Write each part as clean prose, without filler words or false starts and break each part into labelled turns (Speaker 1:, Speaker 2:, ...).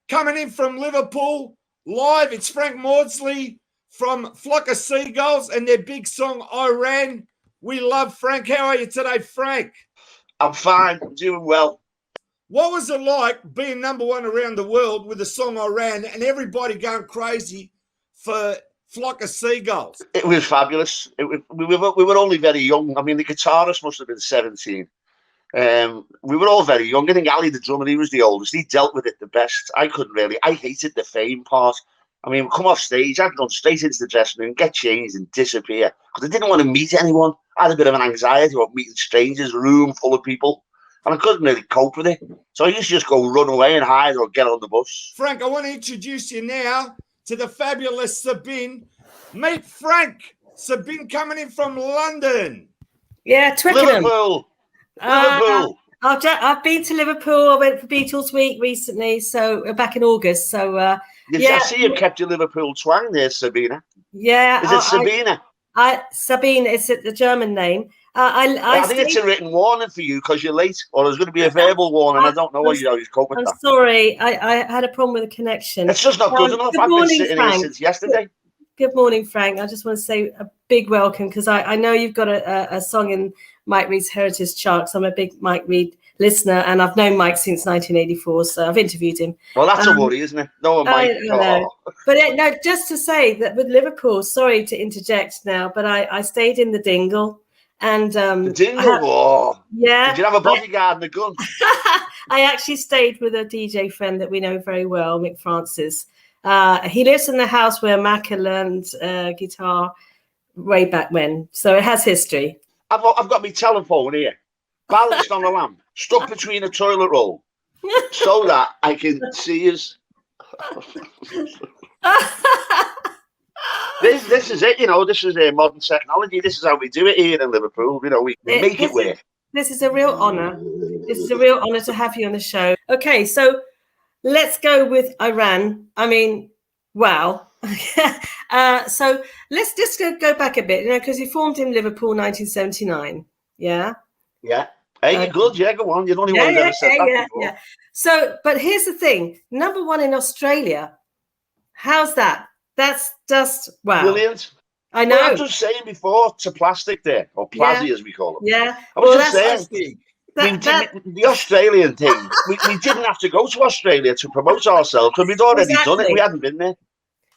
Speaker 1: Coming in from Liverpool, live, it's Frank Maudsley from Flock of Seagulls and their big song, I Ran. We love Frank. How are you today, Frank?
Speaker 2: I'm fine. I'm doing well.
Speaker 1: What was it like being number one around the world with the song I Ran and everybody going crazy for Flock of Seagulls?
Speaker 2: It was fabulous. We were only very young. I mean, the guitarist must have been 17. We were all very young. I think Ali, the drummer, he was the oldest. He dealt with it the best. I couldn't really. I hated the fame part. I mean, come off stage, I'd run straight into the dressing room, get changed and disappear. Because I didn't want to meet anyone. I had a bit of an anxiety about meeting strangers, a room full of people. And I couldn't really cope with it. So I used to just go run away and hide or get on the bus.
Speaker 1: Frank, I want to introduce you now to the fabulous Sabine. Meet Frank. Sabine coming in from London.
Speaker 3: Yeah, Twickenham.
Speaker 2: Liverpool. Liverpool.
Speaker 3: I've been to Liverpool. I went for Beatles Week recently, so back in August. So
Speaker 2: yeah, I see you've kept your Liverpool twang there, Sabina.
Speaker 3: Yeah,
Speaker 2: is it Sabina?
Speaker 3: Sabine is the German name. I
Speaker 2: think it's a written warning for you because you're late, or there's going to be a verbal warning. I don't know how you cope with that.
Speaker 3: I'm sorry, I had a problem with the connection.
Speaker 2: It's just not good enough. I've been sitting here since yesterday.
Speaker 3: Good morning, Frank. I just want to say a big welcome because I know you've got a song in Mike Reed's Heritage Charts. I'm a big Mike Reed listener, and I've known Mike since 1984, so I've interviewed him.
Speaker 2: Well, that's a worry, isn't it? No one might.
Speaker 3: But no, just to say that with Liverpool, sorry to interject now, but I stayed in the Dingle. And
Speaker 2: the Dingle,
Speaker 3: yeah.
Speaker 2: Did you have a bodyguard and a gun?
Speaker 3: I actually stayed with a DJ friend that we know very well, Mick Francis. He lives in the house where Macca learned guitar way back when, so it has history.
Speaker 2: I've got my telephone here, balanced on a lamp, stuck between a toilet roll, so that I can see us. This is it, this is modern technology. This is how we do it here in Liverpool. We make it work.
Speaker 3: This is a real honour. This is a real honour to have you on the show. Okay, so let's go with Iran. I mean, wow. So let's just go back a bit, because you formed in Liverpool 1979. Yeah?
Speaker 2: Yeah. Hey, you're good. Yeah, go on. You're the only one who's ever said that before.
Speaker 3: Yeah. So, but here's the thing. Number one in Australia. How's that? That's just, wow.
Speaker 2: Brilliant.
Speaker 3: I know.
Speaker 2: Well, I'm just saying before, to plastic there, or Plazzy as we call it.
Speaker 3: Yeah.
Speaker 2: I was just saying, the Australian thing, we didn't have to go to Australia to promote ourselves because we'd already done it. We hadn't been there.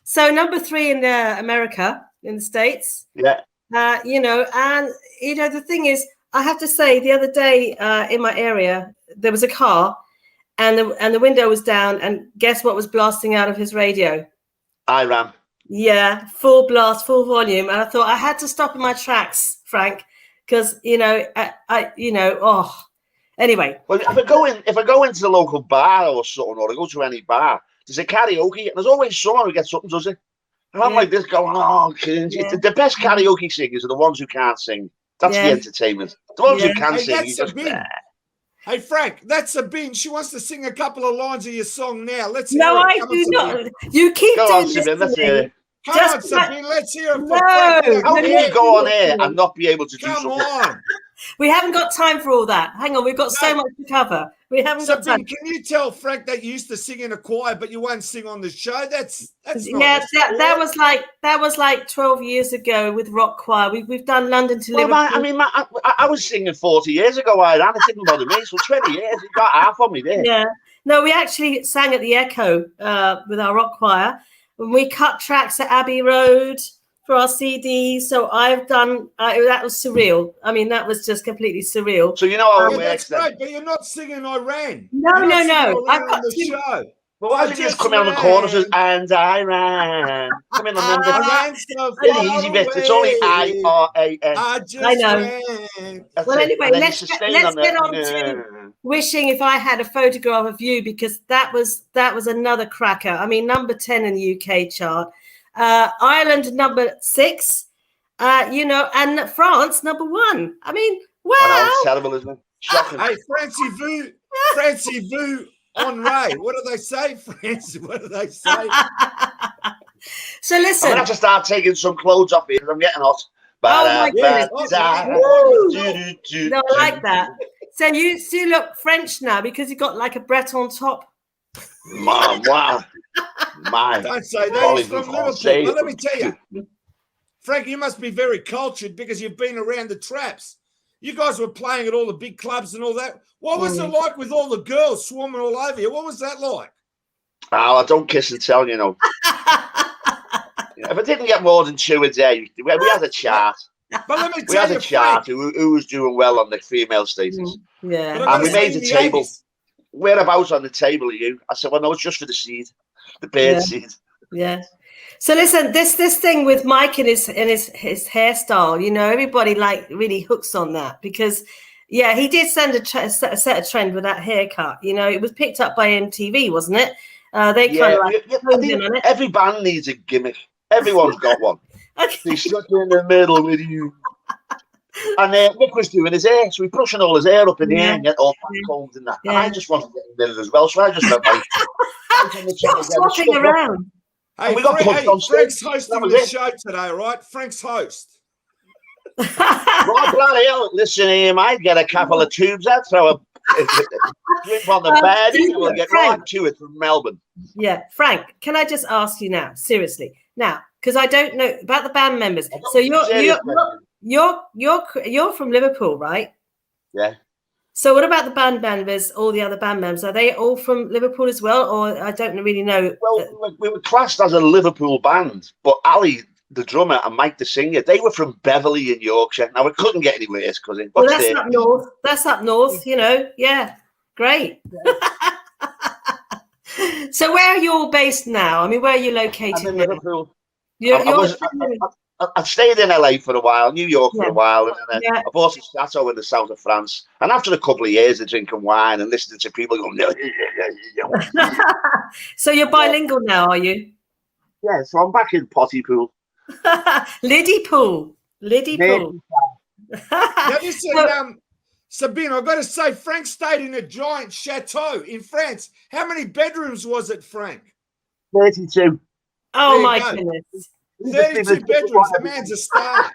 Speaker 3: So number 3 in America, in the States.
Speaker 2: Yeah.
Speaker 3: And, the thing is, I have to say, the other day in my area, there was a car and the window was down, and guess what was blasting out of his radio?
Speaker 2: Iran.
Speaker 3: Yeah, full blast, full volume. And I thought I had to stop in my tracks, Frank, because, anyway.
Speaker 2: Well, if I go into the local bar or something, or I go to any bar, there's a karaoke, and there's always someone who gets something, does it? And I'm like this going, the best karaoke singers are the ones who can't sing. That's the entertainment. The ones who can sing, you just...
Speaker 1: Hey, Frank, that's Sabine. She wants to sing a couple of lines of your song now. Let's hear
Speaker 3: it. No, I
Speaker 1: do
Speaker 3: not. You keep doing this.
Speaker 2: Let's hear it.
Speaker 1: Come on, Sabine, let's hear it.
Speaker 2: How can you go on air and not be able to do something?
Speaker 1: Come on.
Speaker 3: We haven't got time for all that. Hang on, we've got so much to cover. We haven't
Speaker 1: So,
Speaker 3: got time.
Speaker 1: Ben, can you tell Frank that you used to sing in a choir, but you won't sing on the show? That's
Speaker 3: Yeah,
Speaker 1: not
Speaker 3: that was like 12 years ago with Rock Choir. We've done London to
Speaker 2: Well,
Speaker 3: Liverpool.
Speaker 2: I was singing 40 years ago. I ran. It didn't bother me. So 20 years, it got half on me there.
Speaker 3: Yeah. No, we actually sang at the Echo with our Rock Choir. When we cut tracks at Abbey Road for our CDs. So I've done, that was surreal. I mean, that was just completely surreal.
Speaker 2: So you know how it
Speaker 1: that's
Speaker 2: works then.
Speaker 1: great, but you're not singing Iran.
Speaker 3: No.
Speaker 1: I've got the show.
Speaker 2: Well, why don't you just come in on the corners and I ran? Come in on them.
Speaker 1: I ran so
Speaker 2: Really easy bits. It's only I-R-A-N.
Speaker 1: I just
Speaker 3: I know.
Speaker 1: ran.
Speaker 2: That's
Speaker 3: Well,
Speaker 2: it.
Speaker 3: anyway,
Speaker 2: And then
Speaker 3: let's
Speaker 2: you
Speaker 3: get
Speaker 2: sustain
Speaker 3: on to wishing if I had a photograph of you, because that was another cracker. I mean, number 10 in the UK chart. Ireland, number 6. And France, number 1. I mean, wow.
Speaker 2: I know, it's terrible, isn't it? Shocking.
Speaker 1: Hey, Francie Vu Henri. What do they say, Francie? What do they say?
Speaker 3: So listen.
Speaker 2: I'm going to have to start taking some clothes off here because I'm getting hot.
Speaker 3: Oh my goodness. No, I like that. So you look French now because you got like a Breton top.
Speaker 2: Wow.
Speaker 1: Don't say that. He's from Liverpool. But let me tell you, Frank, you must be very cultured because you've been around the traps. You guys were playing at all the big clubs and all that. What was it like with all the girls swarming all over you? What was that like?
Speaker 2: Oh, I don't kiss and tell, you know. If I didn't get more than 2 a day, we had a chart.
Speaker 1: But let me tell you,
Speaker 2: we had a chart who was doing well on the female status.
Speaker 3: Yeah.
Speaker 2: And we made a table. Whereabouts on the table are you? I said, well, no, it's just for the seed, the bird seed.
Speaker 3: Yeah. So listen, this thing with Mike and his hairstyle, you know, everybody like really hooks on that because, yeah, he did set a trend with that haircut. You know, it was picked up by MTV, wasn't it? They kind of like honed in on it.
Speaker 2: Every band needs a gimmick. Everyone's got one.
Speaker 3: Okay.
Speaker 2: They stuck in the middle with you. And Nick was doing his hair, so we brushing all his hair up in the air and get all combed and that. And I just wanted to get in the middle as well, so I just went like
Speaker 3: stop swapping around.
Speaker 1: Hey,
Speaker 2: we got
Speaker 1: Frank's hosting the show today, right? Frank's host.
Speaker 2: Right, bloody hell, listen here, mate. Get a couple of tubes out, throw a drip on the bed, and we'll get right to it from Melbourne.
Speaker 3: Yeah, Frank, can I just ask you now, seriously, now, because I don't know about the band members. So you're from Liverpool, right?
Speaker 2: Yeah.
Speaker 3: So what about the band members? All the other band members, are they all from Liverpool as well, or I don't really know?
Speaker 2: Well, we were classed as a Liverpool band, but Ali, the drummer, and Mike, the singer, they were from Beverley in Yorkshire. Now it couldn't get any worse because
Speaker 3: that's up north. That's up north, you know. Yeah, great. So where are you all based now? I mean, where are you located?
Speaker 2: I'm in Liverpool.
Speaker 3: I
Speaker 2: stayed in LA for a while, New York for a while, and then I bought a chateau in the south of France. And after a couple of years of drinking wine and listening to people going,
Speaker 3: so you're bilingual now, are you?
Speaker 2: Yeah, so I'm back in Pottypool.
Speaker 3: Liddy Pool.
Speaker 1: Now listen, Sabine, I've got to say, Frank stayed in a giant chateau in France. How many bedrooms was it, Frank?
Speaker 2: 32.
Speaker 3: Oh, my goodness.
Speaker 1: 32 bedrooms. The man's a star.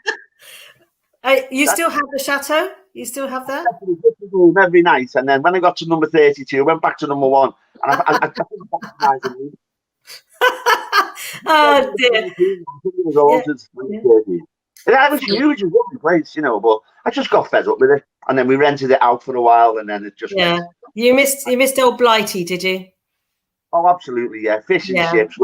Speaker 3: You still have the chateau? You still have that?
Speaker 2: Every night. And then when I got to number 32, I went back to number 1. And I
Speaker 3: oh, dear.
Speaker 2: It was huge, a lovely place, you know, but I just got fed up with it. And then we rented it out for a while, and then it just went.
Speaker 3: You missed old Blighty, did you?
Speaker 2: Oh, absolutely, yeah. Fish and chips.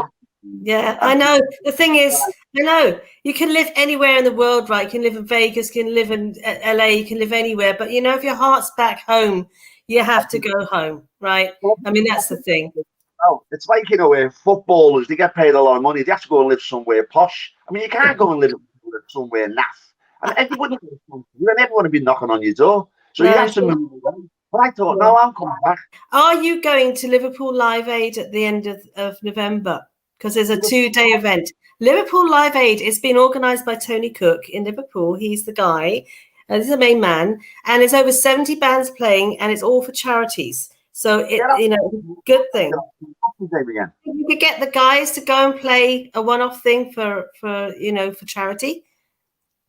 Speaker 3: Yeah, I know. The thing is, you can live anywhere in the world, right? You can live in Vegas, you can live in LA, you can live anywhere. But, you know, if your heart's back home, you have to go home, right? I mean, that's the thing.
Speaker 2: Oh, it's like, you know, footballers, they get paid a lot of money. They have to go and live somewhere posh. I mean, you can't go and live somewhere naff. And everybody would be knocking on your door. So you have to move away. But I thought, no, I'm coming back.
Speaker 3: Are you going to Liverpool Live Aid at the end of November? Because there's a 2-day event. Liverpool Live Aid is being organised by Tony Cook in Liverpool. He's the guy. He's the main man. And there's over 70 bands playing, and it's all for charities. So, good thing. You could get the guys to go and play a one-off thing for charity.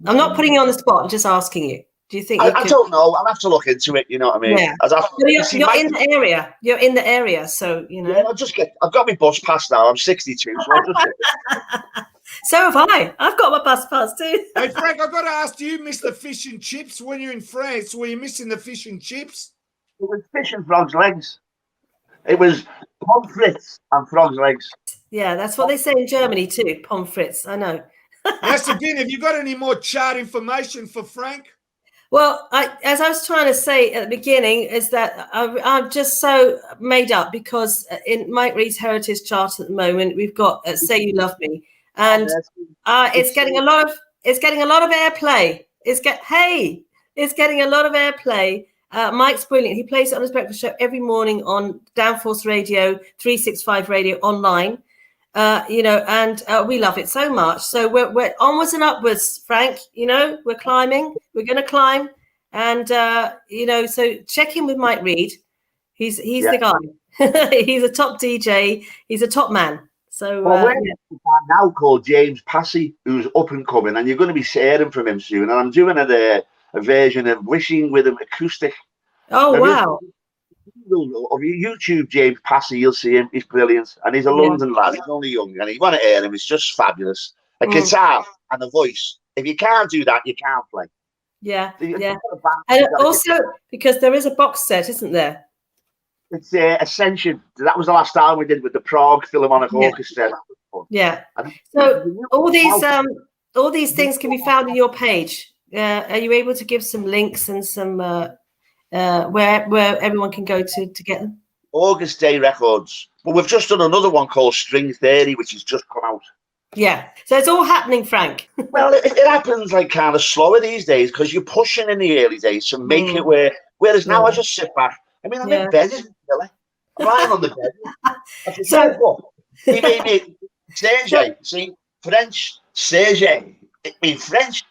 Speaker 3: I'm not putting you on the spot. I'm just asking you. Do you think
Speaker 2: I don't know. I'll have to look into it. You know what I mean?
Speaker 3: Yeah. You're in the area. You're in the area, so you know.
Speaker 2: Yeah, I've got my bus pass now. I'm 62, so I'll just.
Speaker 3: So have I. I've got my bus pass too.
Speaker 1: Hey Frank, I've got to ask, do you miss the fish and chips when you're in France? Were you missing the fish and chips?
Speaker 2: It was fish and frog's legs. It was pommes frites and frog's legs.
Speaker 3: Yeah, that's what they say in Germany too. Pommes frites. I know.
Speaker 1: Yes, again, have you got any more chart information for Frank?
Speaker 3: Well, as I was trying to say at the beginning, is that I'm just so made up because in Mike Reed's Heritage Chart at the moment, we've got "Say You Love Me," and it's getting a lot of airplay. It's getting a lot of airplay. Mike's brilliant. He plays it on his breakfast show every morning on Downforce Radio, 365 Radio online. And we love it so much. So we're onwards and upwards, Frank. We're climbing. We're going to climb, and so check in with Mike Reed. He's the guy. He's a top DJ. He's a top man. So
Speaker 2: we're a band now called James Passy, who's up and coming, and you're going to be hearing from him soon. And I'm doing a version of "Wishing" with him acoustic.
Speaker 3: Oh, wow.
Speaker 2: Of YouTube, James Passy, you'll see him. He's brilliant, and he's a London lad. He's only young, and you want to hear him. It's just fabulous. A guitar and a voice. If you can't do that, you can't play.
Speaker 3: Yeah. And also because there is a box set, isn't there?
Speaker 2: It's Ascension. That was the last album we did with the Prague Philharmonic Orchestra.
Speaker 3: Yeah. So all these things can be found on your page. Are you able to give some links and some where everyone can go to get them?
Speaker 2: August Day Records. But we've just done another one called String Theory, which has just come out.
Speaker 3: Yeah. So it's all happening, Frank.
Speaker 2: Well, it happens like kind of slower these days because you're pushing in the early days to make it whereas now I just sit back. I mean, I'm in bed, isn't it? I'm lying on the bed. He made me Serge. See, French, Serge. It means French.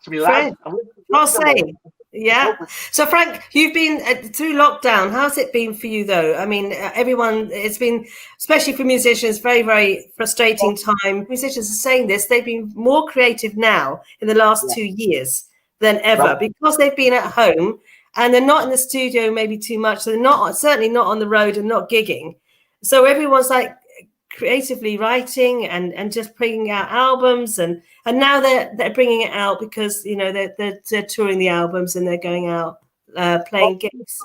Speaker 2: To be like,
Speaker 3: Français. Yeah. So, Frank, you've been through lockdown. How's it been for you, though? I mean, it's been, especially for musicians, very, very frustrating time. Musicians are saying this. They've been more creative now in the last 2 years than ever because they've been at home and they're not in the studio maybe too much. So they're certainly not on the road and not gigging. So everyone's like creatively writing and just bringing out albums and now they're bringing it out because they're touring the albums and they're going out playing gigs.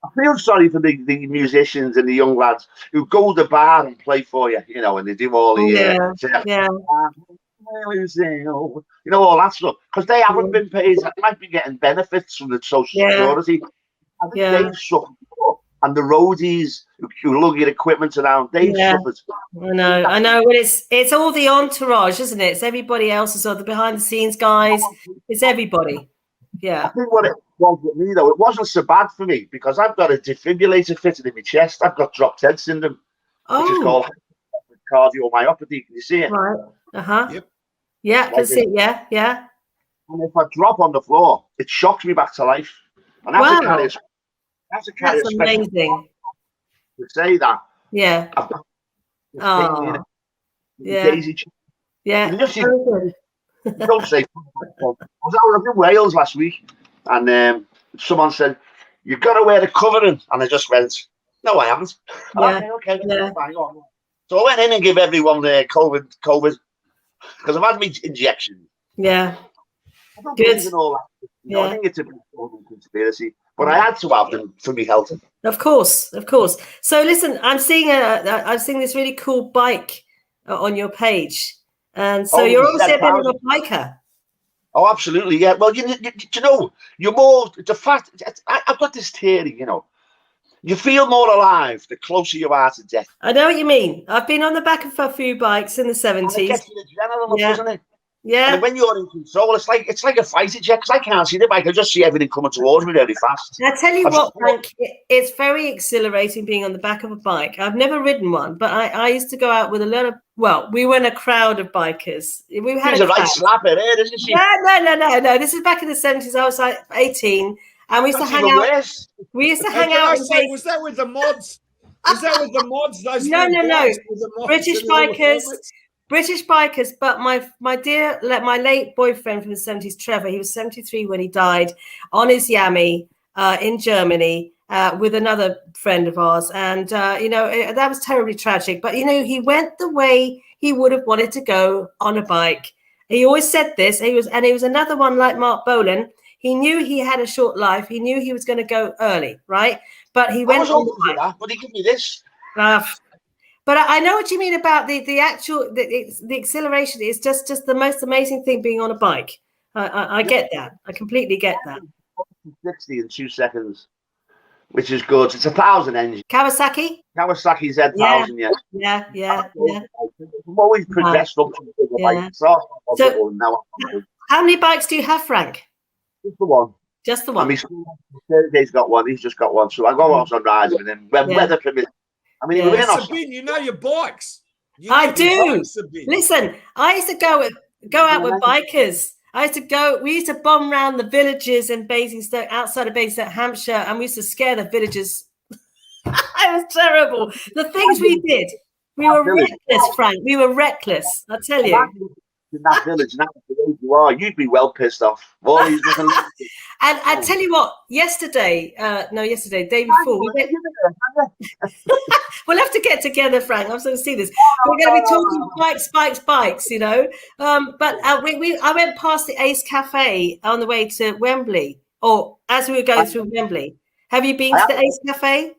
Speaker 2: I feel sorry for the musicians and the young lads who go to the bar and play for you, and they do all the all that stuff because they haven't been paid. They might be getting benefits from the social security. I think they've suffered. And the roadies who lug your equipment around, they've suffered.
Speaker 3: I know. Well, it's all the entourage, isn't it? It's everybody else as well, the behind the scenes guys. It's everybody. Yeah.
Speaker 2: I think what it was with me, though, it wasn't so bad for me because I've got a defibrillator fitted in my chest. I've got drop dead syndrome, which is called cardiomyopathy. Can you see it?
Speaker 3: Right.
Speaker 1: Yep.
Speaker 3: Yeah, I can see it. Yeah.
Speaker 2: And if I drop on the floor, it shocks me back to life. And that's
Speaker 3: amazing.
Speaker 2: To say that.
Speaker 3: Yeah.
Speaker 2: Daisy.
Speaker 3: Yeah.
Speaker 2: Don't say. I was in Wales last week, and someone said, "You've got to wear a covering," and I just went, "No, I haven't." Okay. Fine. So I went in and gave everyone their COVID because I've had my injection.
Speaker 3: Yeah.
Speaker 2: I don't believe in all that. I think it's a big conspiracy. But I had to have them for me health.
Speaker 3: Of course. So listen, I'm seeing this really cool bike on your page, and so you're obviously a bit of a biker.
Speaker 2: Oh, absolutely, yeah. Well, you're more the fact. I've got this theory, you feel more alive the closer you are to death.
Speaker 3: I know what you mean. I've been on the back of a few bikes in the 70s.
Speaker 2: And it gets you the adrenaline, doesn't it?
Speaker 3: Yeah.
Speaker 2: And when you're in control, it's like a fighter jet because I can't see the bike. I just see everything coming towards me very fast.
Speaker 3: I tell you what, Frank, it's very exhilarating being on the back of a bike. I've never ridden one, but I used to go out with a lot of. Well, we were in a crowd of bikers. We had
Speaker 2: a right slapper there, isn't she?
Speaker 3: No. This is back in the 70s. I was like 18, and we used to hang out.
Speaker 2: Worse.
Speaker 3: We used to hang out.
Speaker 1: Was that with the mods? Was that with the mods?
Speaker 3: No. British bikers. British bikers, but my late boyfriend from the 70s, Trevor, he was 73 when he died on his Yami in Germany with another friend of ours. And, that was terribly tragic. But, he went the way he would have wanted to go on a bike. He always said this. He was another one like Mark Bolan. He knew he had a short life. He knew he was going to go early, right? But he went on the bike.
Speaker 2: That, but he gave me this.
Speaker 3: But I know what you mean about the actual acceleration. It's just the most amazing thing being on a bike. I get that. I completely get that.
Speaker 2: 60 in 2 seconds, which is good. It's 1,000 engine.
Speaker 3: Kawasaki's
Speaker 2: Z1000,
Speaker 3: yeah.
Speaker 2: I've always progressed up to the bigger bike. So,
Speaker 3: how many bikes do you have, Frank?
Speaker 2: Just the one.
Speaker 3: Just the one.
Speaker 2: I mean, Sergey's got one. He's just got one. So I go out on rides with him when weather permits. I mean,
Speaker 1: Sabine, you know your bikes.
Speaker 3: I do. Listen, I used to go out with bikers. We used to bomb around the villages in Basingstoke, outside of Basingstoke, Hampshire, and we used to scare the villagers. It was terrible. The things we did. We were reckless, Frank. We were reckless. I tell you.
Speaker 2: In that village, now the way you are, you'd be well pissed off. And
Speaker 3: I tell you what, day before, we'll have to get together, Frank. I'm going to see this. We're going to be talking bikes, But I went past the Ace Cafe on the way to Wembley, or as we were going through Wembley. Have you been to the Ace Cafe?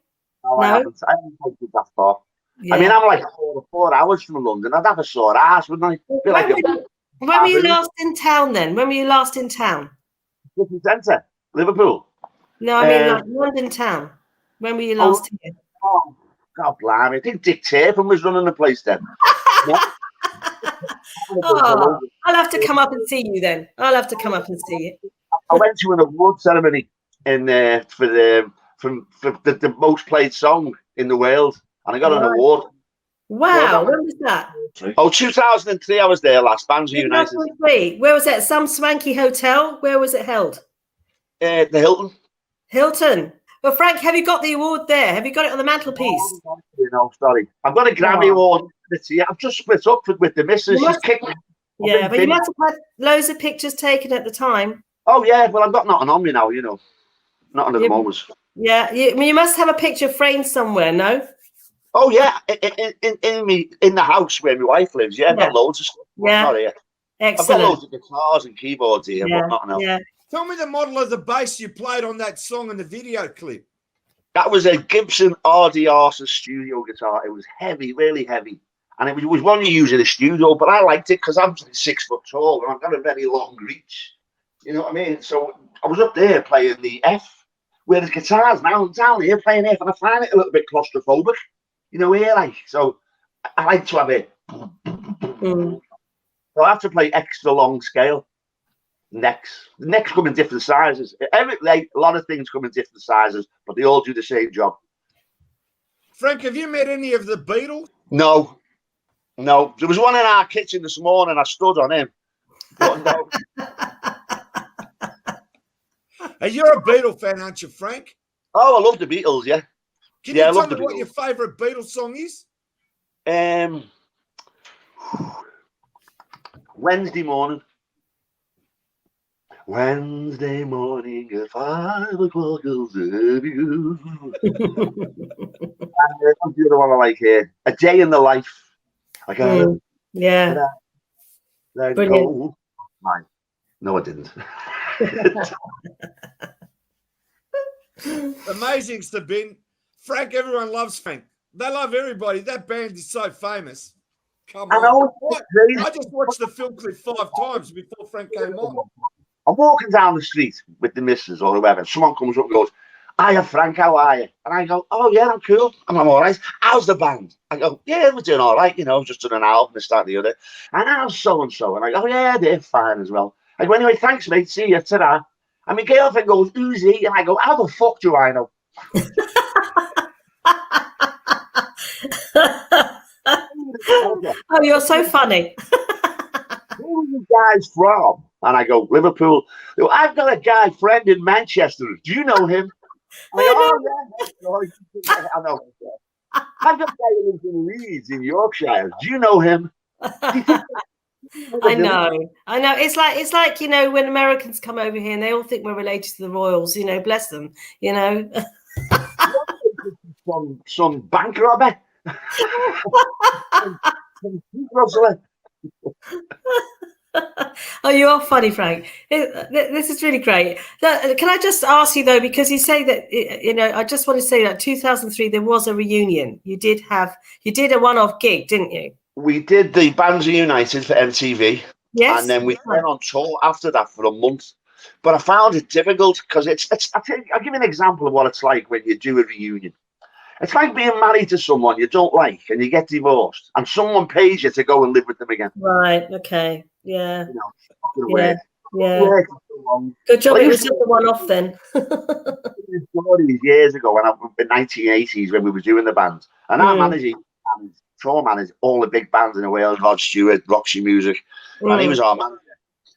Speaker 2: No, I haven't. I haven't been that far. Yeah. I mean, I'm like 4 hours from London. I'd have a sore ass, wouldn't I?
Speaker 3: When were you last in town then? When were you last in town?
Speaker 2: City Centre, Liverpool.
Speaker 3: No, I mean like London town. When were you last here?
Speaker 2: Oh, God blimey. I think Dick Turpin was running the place then.
Speaker 3: I'll have to come up and see you then. I'll have to come up and see you.
Speaker 2: I went to an award ceremony for the most played song in the world. And I got an award.
Speaker 3: Wow, when was that?
Speaker 2: 2003, I was there last. Bands United.
Speaker 3: Where was that? Some swanky hotel? Where was it held?
Speaker 2: The Hilton.
Speaker 3: Hilton. Well, Frank, have you got the award there? Have you got it on the mantelpiece?
Speaker 2: Sorry. I've got a Grammy award. I've just split up with the missus. She's kicked me.
Speaker 3: Yeah, but you must have had loads of pictures taken at the time.
Speaker 2: Oh, yeah. Well, I've got nothing on me now, Not at the moment.
Speaker 3: Yeah, you must have a picture framed somewhere, no?
Speaker 2: Oh yeah, in the house where my wife lives. Yeah, I've got loads of stuff. Not here.
Speaker 3: Excellent.
Speaker 2: I've got loads of guitars and keyboards here, but nothing else.
Speaker 3: Yeah.
Speaker 1: Tell me the model of the bass you played on that song in the video clip.
Speaker 2: That was a Gibson RDR studio guitar. It was heavy, really heavy, and it was one you use in a studio. But I liked it because I'm 6 foot tall and I've got a very long reach. You know what I mean? So I was up there playing the F, where the guitar's now down here playing F, and I find it a little bit claustrophobic. So I like to have it. So I have to play extra long scale. Necks. The necks come in different sizes. A lot of things come in different sizes, but they all do the same job.
Speaker 1: Frank, have you met any of the Beatles?
Speaker 2: No. There was one in our kitchen this morning. I stood on him. But no.
Speaker 1: Hey, you're a Beatle fan, aren't you, Frank?
Speaker 2: Oh, I love the Beatles, yeah.
Speaker 1: Can you tell me what your favourite Beatles song is?
Speaker 2: Wednesday morning. Wednesday morning at 5 o'clock, I'll serve you. And what's the other one I like here? A Day in the Life.
Speaker 3: Yeah.
Speaker 2: Brilliant. No, I didn't.
Speaker 1: Amazing, Sabine. Frank, everyone loves Frank. They love everybody. That band is so famous. Come on. I just watched the film clip 5 times before Frank came on.
Speaker 2: I'm walking down the street with the missus or whoever. Someone comes up and goes, "Hiya, Frank, how are you?" And I go, "Oh, yeah, I'm cool. I'm all right. How's the band?" I go, "Yeah, we're doing all right. Just doing an album, this, that, and the other." "And how's so-and-so?" And I go, "Yeah, they're fine as well." I go, "Anyway, thanks, mate. See you. Ta-da." And my girlfriend goes, "Who's he?" And I go, "How the fuck do I know?"
Speaker 3: Oh, you're so funny.
Speaker 2: "Who are you guys from?" And I go, "Liverpool." They go, "I've got a guy friend in Manchester. Do you know him?" I go, "Oh, yeah. I know him. I've got a guy who lives in Leeds in Yorkshire. Do you know him?"
Speaker 3: I know. It's like when Americans come over here and they all think we're related to the royals. Bless them.
Speaker 2: Some bank robber.
Speaker 3: Oh, you are funny, Frank. This is really great. Can I just ask you though, because you say that I just want to say that 2003 there was a reunion. You did a one-off gig, didn't you?
Speaker 2: We did the Bands Reunited for MTV.
Speaker 3: Yes.
Speaker 2: And then we went on tour after that for a month. But I found it difficult because I'll give you an example of what it's like when you do a reunion. It's like being married to someone you don't like and you get divorced and someone pays you to go and live with them again.
Speaker 3: Right. Okay. Yeah.
Speaker 2: Yeah.
Speaker 3: Good job. It was just a one-off then.
Speaker 2: Years ago, in the 1980s, when we were doing the band, and our manager, tour manager, all the big bands in the world, Rod Stewart, Roxy Music, and he was our manager.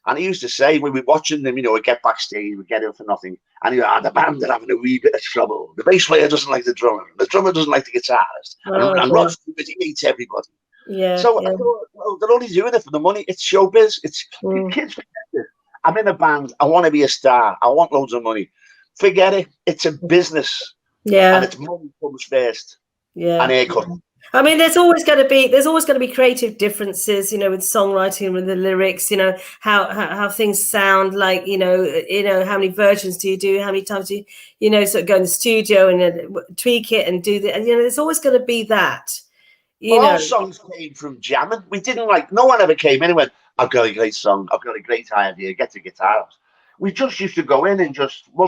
Speaker 2: And he used to say, when we were watching them, we'd get backstage, we'd get in for nothing. And he'd go, the band are having a wee bit of trouble. The bass player doesn't like the drummer. The drummer doesn't like the guitarist. And Rod Stewart, he hates everybody. I thought, well, they're only doing it for the money. It's showbiz. It's kids forget it. I'm in a band. I want to be a star. I want loads of money. Forget it. It's a business. Yeah. And it's money comes first. Yeah. And haircut.
Speaker 3: I mean, there's always going to be creative differences, with songwriting, with the lyrics, how things sound like, how many versions do you do? How many times do you, sort of go in the studio and tweak it and do that? And, there's always going to be that.
Speaker 2: All songs came from jamming. We didn't no one ever came in and went, I've got a great song. I've got a great idea. Get the guitar. We just used to go in and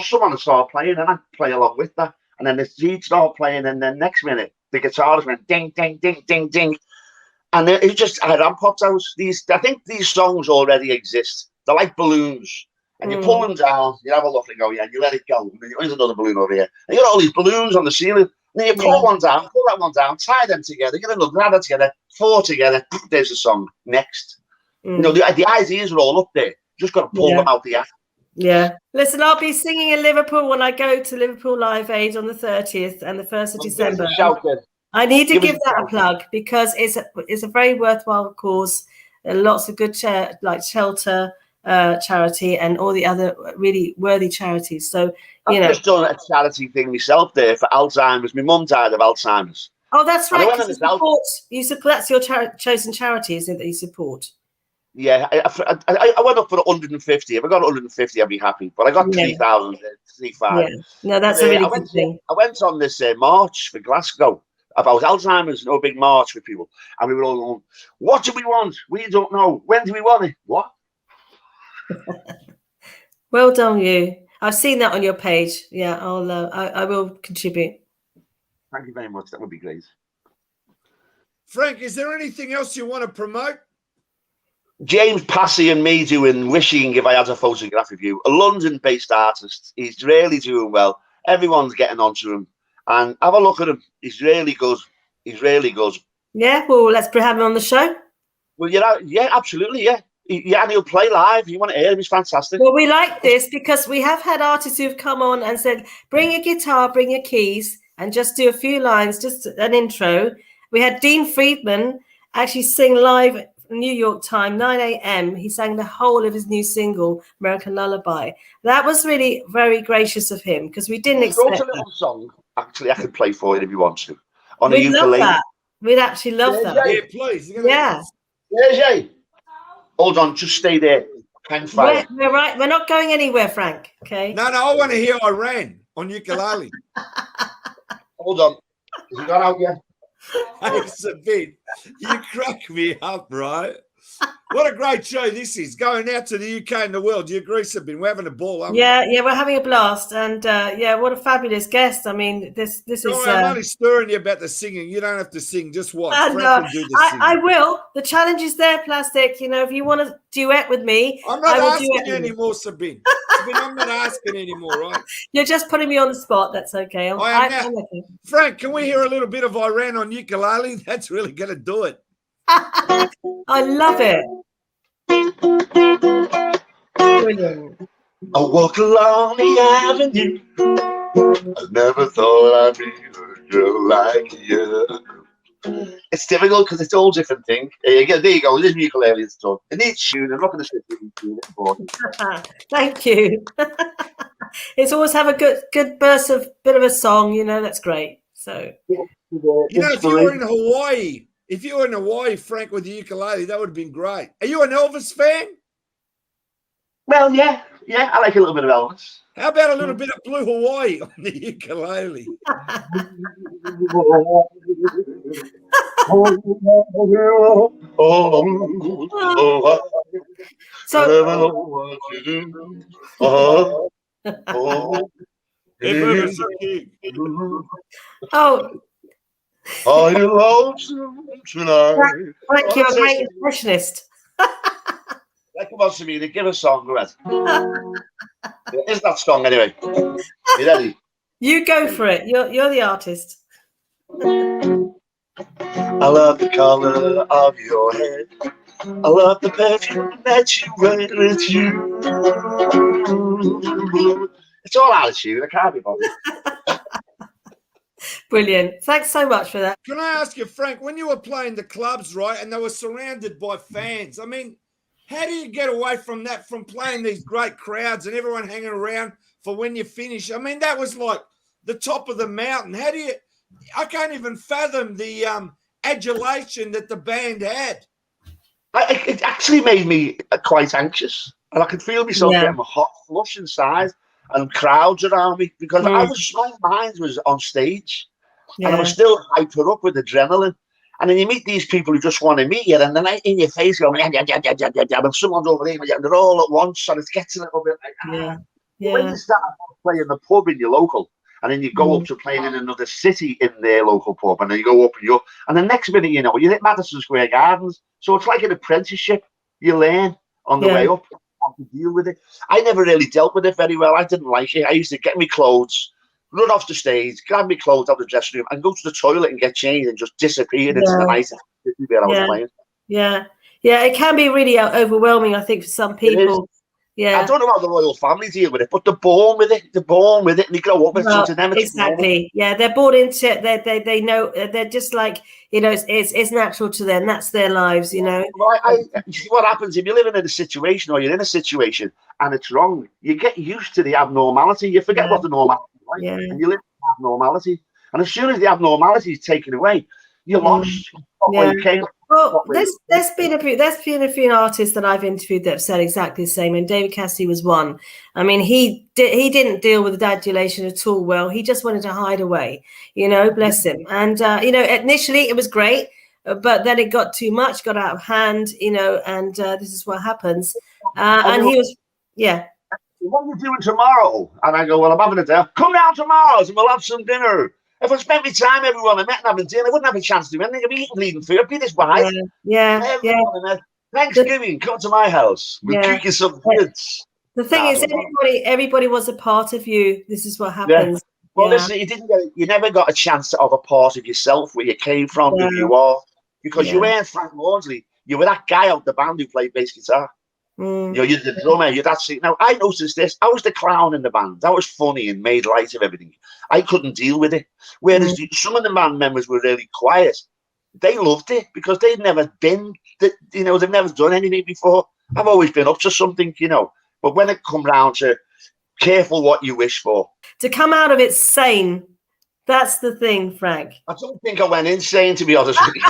Speaker 2: someone would start playing and I'd play along with that. And then he'd start playing and then next minute, the guitarist went ding, ding, ding, ding, ding. And it just, I ran popped out. I think these songs already exist. They're like balloons. And you pull them down, you have a look and go, yeah, you let it go. And then there's another balloon over here. And you got all these balloons on the ceiling. And then you pull one down, pull that one down, tie them together, get another, add that together, 4 together. There's the song. Next. The ideas are all up there. Just got to pull them out the act.
Speaker 3: Yeah. Listen, I'll be singing in Liverpool when I go to Liverpool Live Aid on the 30th and the 1st of December. I need to give that a plug because it's a very worthwhile cause. Lots of good shelter charity and all the other really worthy charities. So
Speaker 2: I've just done a charity thing myself there for Alzheimer's. My mum died of Alzheimer's.
Speaker 3: Oh, that's right. You support. That's your chosen charity, isn't it, that you support?
Speaker 2: Yeah, I went up for 150. If I got 150, I'd be happy. But I got 3,000, 3,500.
Speaker 3: Yeah. No, that's a really good thing.
Speaker 2: I went on this march for Glasgow about Alzheimer's, a big march with people. And we were all going, what do we want? We don't know. When do we want it? What?
Speaker 3: Well done, you. I've seen that on your page. Yeah, I will contribute.
Speaker 2: Thank you very much. That would be great.
Speaker 1: Frank, is there anything else you want to promote?
Speaker 2: James Passy and me doing Wishing If I Had a Photograph of You, a London-based artist. He's really doing well. Everyone's getting onto him. And have a look at him. He's really good. He's really good.
Speaker 3: Yeah, well, let's have him on the show.
Speaker 2: Well, yeah, absolutely, yeah. And he'll play live. You want to hear him? He's fantastic.
Speaker 3: Well, we like this because we have had artists who've come on and said, bring your guitar, bring your keys, and just do a few lines, just an intro. We had Dean Friedman actually sing live New York time, 9 a.m. He sang the whole of his new single, American Lullaby. That was really very gracious of him because we didn't expect
Speaker 2: a little song. Actually, I could play for you if you want to. On a ukulele.
Speaker 3: Love that. We'd actually love that.
Speaker 1: Yeah, please.
Speaker 3: Yeah.
Speaker 2: Jay. Hold on, just stay there. Hang fire.
Speaker 3: We're right. We're not going anywhere, Frank. Okay.
Speaker 1: No, I want to hear Iran on ukulele.
Speaker 2: Hold on. Has he got out yet?
Speaker 1: It's a bit. You crack me up, right? What a great show this is. Going out to the UK and the world. You agree, Sabine? We're having a ball, aren't we?
Speaker 3: Yeah, we're having a blast. And what a fabulous guest. I mean, this is...
Speaker 1: I'm only stirring you about the singing. You don't have to sing. Just watch.
Speaker 3: I will. The challenge is there, Plastic. If you want to duet with me,
Speaker 1: I'm not asking you anymore, Sabine. I'm not asking anymore, right?
Speaker 3: You're just putting me on the spot. That's okay. I'm
Speaker 1: Frank, can we hear a little bit of Iran on ukulele? That's really going to do it.
Speaker 3: I love it. Brilliant.
Speaker 2: I walk along the avenue. I never thought I'd meet a girl like you. It's difficult because it's all different thing. There you go. This ukulele is done. It needs tune. I'm not going to sit here and tune it for you.
Speaker 3: Thank you. It's always have a good burst of bit of a song, you know. That's great. So,
Speaker 1: you know, if you were in Hawaii, Frank, with the ukulele, that would have been great. Are you an Elvis fan?
Speaker 2: Well, yeah, I like a little bit of Elvis.
Speaker 1: How about a little bit of Blue Hawaii on the ukulele?
Speaker 3: Oh,
Speaker 2: are you lonesome tonight?
Speaker 3: Thank you, a great impressionist.
Speaker 2: Come on, Samina, give a song, go ahead. Is that song anyway? You ready?
Speaker 3: You go for it. You're the artist.
Speaker 2: I love the color of your hair. I love the perfume that you wear. It's you. It's all out of tune. I can't be bothered.
Speaker 3: Brilliant. Thanks so much for that.
Speaker 1: Can I ask you, Frank, when you were playing the clubs, right, and they were surrounded by fans, I mean, how do you get away from that, from playing these great crowds and everyone hanging around for when you finish? I mean, that was like the top of the mountain. I can't even fathom the adulation that the band had.
Speaker 2: It actually made me quite anxious. And I could feel myself getting a hot flush inside and crowds around me because my mind was on stage and I was still hyped up with adrenaline. And then you meet these people who just want to meet you, and then in your face going, and someone's over there, and they're all at once, and it gets a little bit like, When you start playing the pub in your local, and then you go up to playing in another city in their local pub, and then you go up and the next minute, you know, you're at Madison Square Gardens. So it's like an apprenticeship. You learn on the way up how to deal with it. I never really dealt with it very well. I didn't like it. I used to get me clothes, run off the stage, grab me clothes out of the dressing room, and go to the toilet and get changed and just disappear into the night. I was playing.
Speaker 3: Yeah, it can be really overwhelming, I think, for some people. Yeah,
Speaker 2: I don't know how the royal family deal with it, but they're born with it. They're born with it, and they grow up with it.
Speaker 3: Exactly. Yeah, they're born into it. They know. They're just like, you know, it's natural to them. That's their lives, you know.
Speaker 2: Well, what happens if you're living in a situation, or you're in a situation and it's wrong? You get used to the abnormality. You forget what the normality is like, and you live in abnormality. And as soon as the abnormality is taken away, you're lost.
Speaker 3: Well, there's been a few artists that I've interviewed that have said exactly the same, and David Cassidy was one. I mean, he didn't deal with the adulation at all well. He just wanted to hide away, you know, bless him. And you know, initially it was great, but then it got too much, got out of hand, you know, and this is what happens. And he was,
Speaker 2: what are you doing tomorrow? And I go, well, I'm having a day. Come down tomorrow and we'll have some dinner. If I spent my time, everyone I met and having dinner, I wouldn't have a chance to do anything. I'd be eating bleeding food. I'd be this wide. Thanksgiving, come to my house. We'll cook you some kids.
Speaker 3: The thing is, everybody was a part of you. This is what happens.
Speaker 2: Well, listen, you never got a chance of a part of yourself, where you came from, who you are, because you weren't Frank Maudsley. You were that guy out the band who played bass guitar. You know, you're the drummer, you're that. Now, I noticed this. I was the clown in the band. I was funny and made light of everything. I couldn't deal with it. Whereas some of the band members were really quiet. They loved it because they'd never been, you know, they've never done anything before. I've always been up to something, you know. But when it come round to careful what you wish for.
Speaker 3: To come out of it sane, that's the thing, Frank.
Speaker 2: I don't think I went insane, to be honest with you.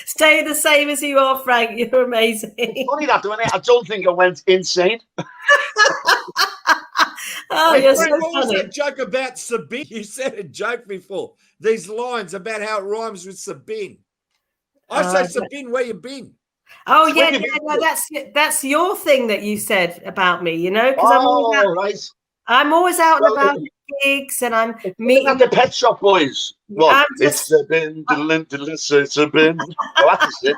Speaker 3: Stay the same as you are, Frank. You're amazing.
Speaker 2: It's funny that, doing it. I don't think I went insane.
Speaker 3: You're so
Speaker 1: what was
Speaker 3: funny.
Speaker 1: that joke about Sabine? You said a joke before. These lines about how it rhymes with Sabine. I say, Sabine, where you been?
Speaker 3: Oh, that's your thing that you said about me, you know? Because I'm always out and about gigs, and I'm meeting
Speaker 2: at the Pet Shop Boys. It's a bin, it's a bin. Oh, that's it.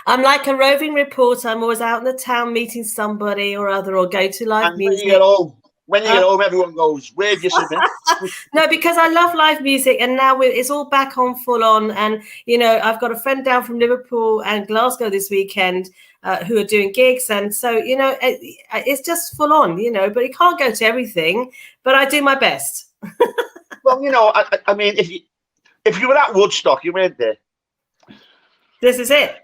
Speaker 3: I'm like a roving reporter. I'm always out in the town meeting somebody or other, or go to live music.
Speaker 2: When you get home, everyone goes, where have you been?
Speaker 3: No, because I love live music, and now it's all back on full on. And, you know, I've got a friend down from Liverpool and Glasgow this weekend who are doing gigs. And so, you know, it's just full on, you know, but you can't go to everything. But I do my best.
Speaker 2: Well, you know, I mean, if you were at Woodstock, you weren't there.
Speaker 3: This is it.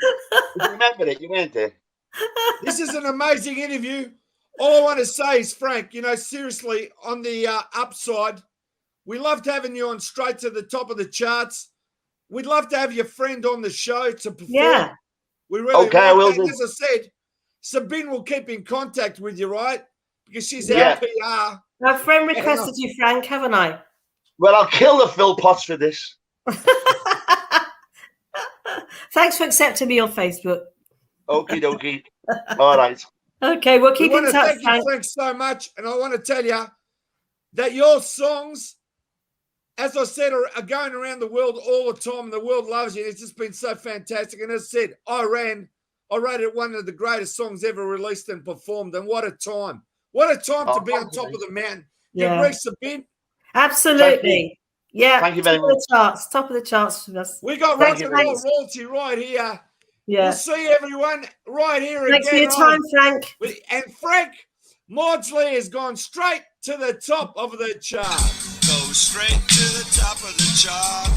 Speaker 2: If you remember it, you weren't there.
Speaker 1: This is an amazing interview. All I want to say is, Frank, you know, seriously, on the upside, we loved having you on straight to the top of the charts. We'd love to have your friend on the show to perform.
Speaker 3: Yeah.
Speaker 1: We really
Speaker 2: Okay, I will
Speaker 1: do.
Speaker 2: do.
Speaker 1: As I said, Sabine will keep in contact with you, right? Because she's
Speaker 2: Yeah.
Speaker 1: our PR.
Speaker 3: My friend requested you, Frank, haven't I?
Speaker 2: Well, I'll kill the Phil Potts for this.
Speaker 3: Thanks for accepting me on Facebook.
Speaker 2: Okie dokie. All right.
Speaker 3: Okay, we'll keep in touch,
Speaker 1: Thank
Speaker 3: Frank.
Speaker 1: you, Frank, so much. And I want to tell you that your songs, as I said, are going around the world all the time. And the world loves you. It's just been so fantastic. And as I said, I rated it one of the greatest songs ever released and performed. And what a time. What a time to be on top of the mountain.
Speaker 3: Yeah.
Speaker 1: You agree, Sabine?
Speaker 3: Absolutely. Yeah.
Speaker 2: Thank you very much.
Speaker 3: Top of the charts for us.
Speaker 1: We got rock and roll royalty right here.
Speaker 3: Yeah.
Speaker 1: We'll see everyone right here
Speaker 3: Thanks
Speaker 1: again.
Speaker 3: for your time, Frank.
Speaker 1: And Frank Maudsley has gone straight to the top of the chart.
Speaker 4: Go straight to the top of the chart.